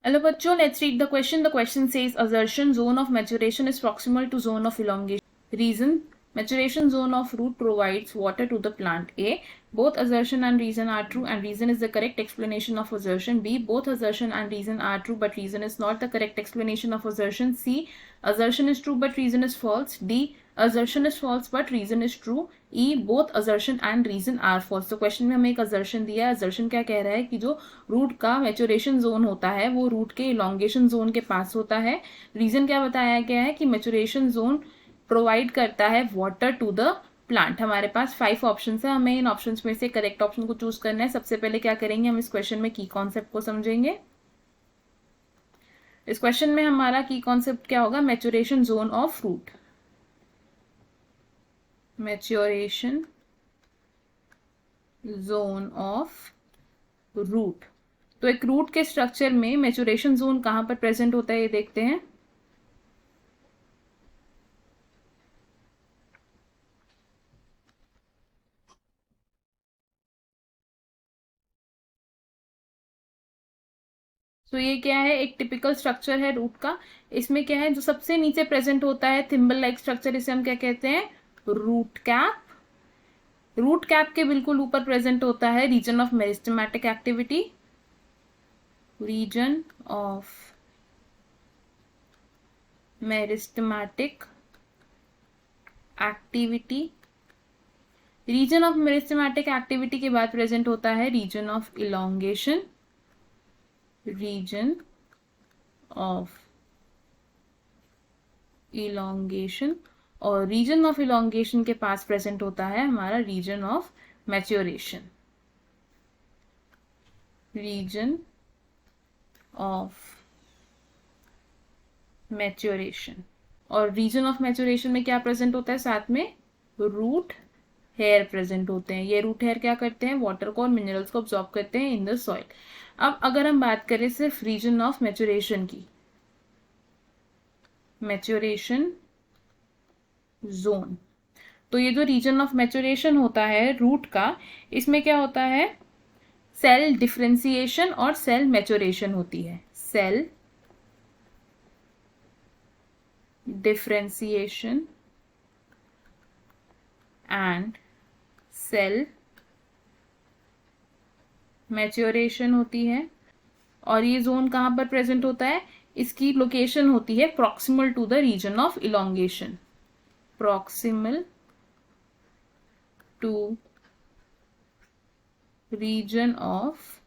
Hello बच्चों, let's read the question. The question says assertion zone of maturation is proximal to zone of elongation. Reason: maturation zone of root provides water to the plant. A. Both assertion and reason are true and reason is the correct explanation of assertion. B. Both assertion and reason are true but reason is not the correct explanation of assertion. C. Assertion is true but reason is false. D. Assertion is false but reason is true. E. Both assertion and reason are false. तो question में हमें एक assertion दिया है. assertion क्या कह रहा है कि जो रूट का मैचुरेशन जोन होता है वो रूट के इलोंगेशन जोन के पास होता है. रीजन क्या बताया गया है कि मैचुरेशन जोन प्रोवाइड करता है वाटर टू द प्लांट. हमारे पास 5 ऑप्शन है, हमें इन ऑप्शन में से करेक्ट ऑप्शन को चूज करना है. सबसे पहले क्या करेंगे, हम इस क्वेश्चन में की कॉन्सेप्ट को समझेंगे. इस क्वेश्चन में हमारा की कॉन्सेप्ट क्या होगा, maturation zone of root. Maturation zone of root. तो एक रूट के स्ट्रक्चर में मैचुरेशन जोन कहां पर प्रेजेंट होता है ये देखते हैं. तो ये क्या है, एक टिपिकल स्ट्रक्चर है रूट का. इसमें क्या है, जो सबसे नीचे प्रेजेंट होता है थिम्बल लाइक स्ट्रक्चर, इसे हम क्या कहते हैं, रूट कैप. रूट कैप के बिल्कुल ऊपर प्रेजेंट होता है region of meristematic activity. Region of meristematic activity. Region of meristematic activity के बाद प्रेजेंट होता है region of elongation. Region of elongation. और रीजन ऑफ इलोंगेशन के पास प्रेजेंट होता है हमारा region of maturation. Region of maturation. और रीजन ऑफ मैच्योरेशन में क्या प्रेजेंट होता है, साथ में रूट हेयर प्रेजेंट होते हैं. ये रूट हेयर क्या करते हैं, वाटर को और मिनरल्स को ऑब्जॉर्ब करते हैं इन द सॉइल. अब अगर हम बात करें सिर्फ रीजन ऑफ मैच्योरेशन की, मैच्योरेशन जोन, तो ये जो रीजन ऑफ मैच्योरेशन होता है रूट का, इसमें क्या होता है, सेल डिफरेंशिएशन और सेल मैच्योरेशन होती है. Cell differentiation and cell maturation होती है. और ये जोन कहां पर प्रेजेंट होता है, इसकी लोकेशन होती है proximal to the region of elongation. Proximal to region of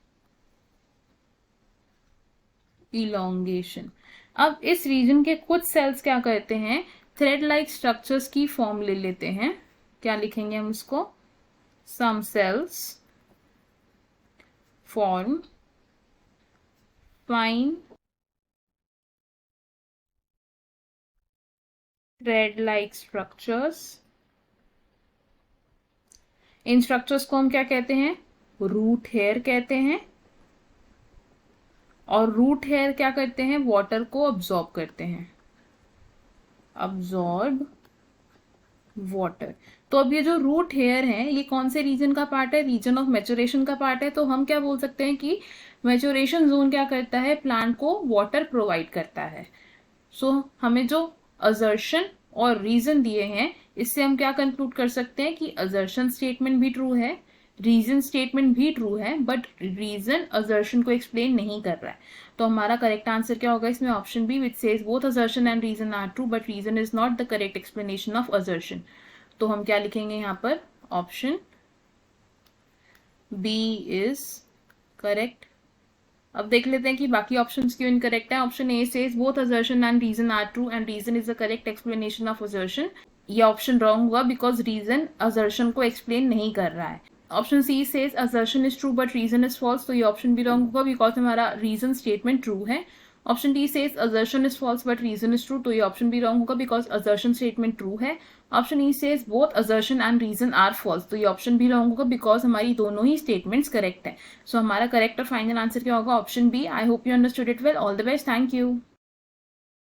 elongation. अब इस रीजन के कुछ सेल्स क्या करते हैं, थ्रेड लाइक स्ट्रक्चर्स की फॉर्म ले लेते हैं. क्या लिखेंगे हम इसको, some cells form fine thread like structures. इन स्ट्रक्चर्स को हम क्या कहते हैं, रूट हेयर कहते हैं. और रूट हेयर क्या करते हैं, वाटर को अब्सॉर्ब करते हैं. Absorb water. तो अब ये जो रूट हेयर है ये कौन से रीजन का पार्ट है, रीजन ऑफ मैच्योरेशन का पार्ट है. तो हम क्या बोल सकते हैं कि मैच्योरेशन जोन क्या करता है, प्लांट को वाटर प्रोवाइड करता है. सो हमें जो असर्शन और रीजन दिए हैं, इससे हम क्या कंक्लूड कर सकते हैं कि असर्शन स्टेटमेंट भी ट्रू है, रीजन स्टेटमेंट भी ट्रू है, बट रीजन असर्शन को एक्सप्लेन नहीं कर रहा है. तो हमारा करेक्ट आंसर क्या होगा इसमें, option B, which says both assertion and reason are true but reason is not the correct explanation of assertion. तो हम क्या लिखेंगे यहाँ पर, ऑप्शन बी इज करेक्ट. अब देख लेते हैं कि बाकी ऑप्शंस क्यों इनकरेक्ट है. Option A says both assertion and reason are true and reason is the correct explanation of assertion. ये ऑप्शन रॉन्ग हुआ बिकॉज रीजन असर्शन को एक्सप्लेन नहीं कर रहा है. Option C says assertion is true but reason is false. तो ये option भी रॉन्ग होगा बिकॉज हमारा रीजन स्टेटमेंट ट्रू है. Option D says assertion is false but reason is true. तो ये ऑप्शन भी रॉन्ग होगा बिकॉज असर्शन स्टेटमेंट ट्रू है. Option E says both assertion and reason are false. तो ये ऑप्शन भी रॉन्ग होगा बिकॉज हमारी दोनों ही स्टेटमेंट्स करेक्ट है. सो हमारा करेक्ट और फाइनल आंसर क्या होगा, option B. I hope you understood it well. All the best. Thank you.